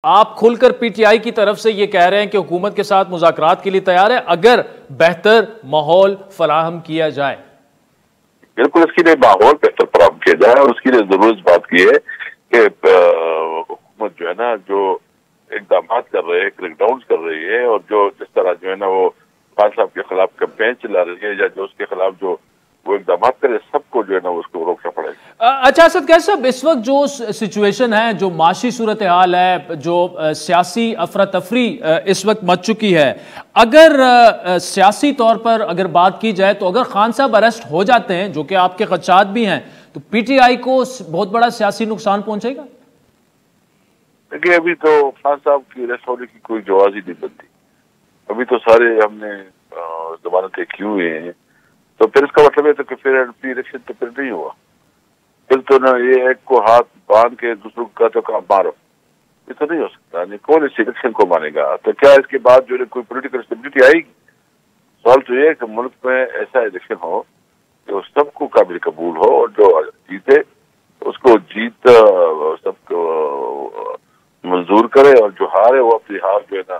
آپ کھل کر پی ٹی آئی کی طرف سے یہ کہہ رہے ہیں کہ حکومت کے ساتھ مذاکرات کے لیے تیار ہے اگر بہتر ماحول فراہم کیا جائے۔ بالکل اس کے لیے ماحول بہتر فراہم کیا جائے اور اس کے لیے ضرور اس بات کی ہے کہ حکومت جو ہے نا جو اقدامات کر رہے ہیں، کریک ڈاؤن کر رہی ہے اور جو جس طرح جو ہے نا وہ خان صاحب کے خلاف کمپین چلا رہی ہے یا جو اس کے خلاف جو وہ اقدامات کرے سب کو جو ہے نا اس کو روکنا پڑے گا۔ اچھا اسد قیصی صاحب، اس وقت جو سچویشن ہے، جو معاشی صورتحال ہے، جو سیاسی افراتفری اس وقت مچ چکی ہے، اگر سیاسی طور پر اگر بات کی جائے تو اگر خان صاحب اریسٹ ہو جاتے ہیں جو کہ آپ کے خدشات بھی ہیں تو پی ٹی آئی کو بہت بڑا سیاسی نقصان پہنچے گا؟ دیکھیے ابھی تو خان صاحب کی اریسٹ ہونے کی کوئی جواز ہی نہیں بنتی، ابھی تو سارے ہم نے ضمانتیں کی ہوئے ہیں، تو پھر اس کا مطلب ہے تو کہ پھر الیکشن تو پھر نہیں ہوا، پھر تو نا یہ ایک کو ہاتھ باندھ کے دوسروں کا تو کام مارو، یہ تو نہیں ہو سکتا، کون اس الیکشن کو مانے گا؟ تو کیا اس کے بعد جو ہے کوئی پولیٹیکل اسٹیبلٹی آئے گی؟ سوال تو یہ ہے کہ ملک میں ایسا الیکشن ہو جو سب کو قابل قبول ہو اور جو جیتے اس کو جیت سب کو منظور کرے اور جو ہارے وہ اپنی ہار جو ہے نا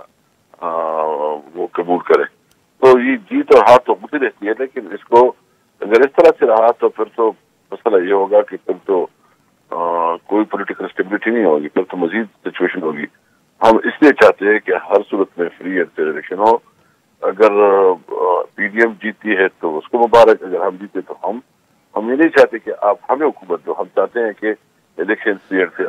وہ قبول کرے۔ تو یہ جیت اور ہار تو ہوتی رہتی ہے، لیکن اس کو اگر اس طرح سے رہا تو پھر تو مسئلہ یہ ہوگا کہ پھر تو کوئی پولیٹیکل اسٹیبلٹی نہیں ہوگی، پھر تو مزید سچویشن ہوگی۔ ہم اس لیے چاہتے ہیں کہ ہر صورت میں فری اینڈ فیئر الیکشن ہو، اگر پی ڈی ایم جیتی ہے تو اس کو مبارک، اگر ہم جیتے تو ہم یہ نہیں چاہتے کہ آپ ہمیں حکومت دو، ہم چاہتے ہیں کہ الیکشن فری اینڈ فیئر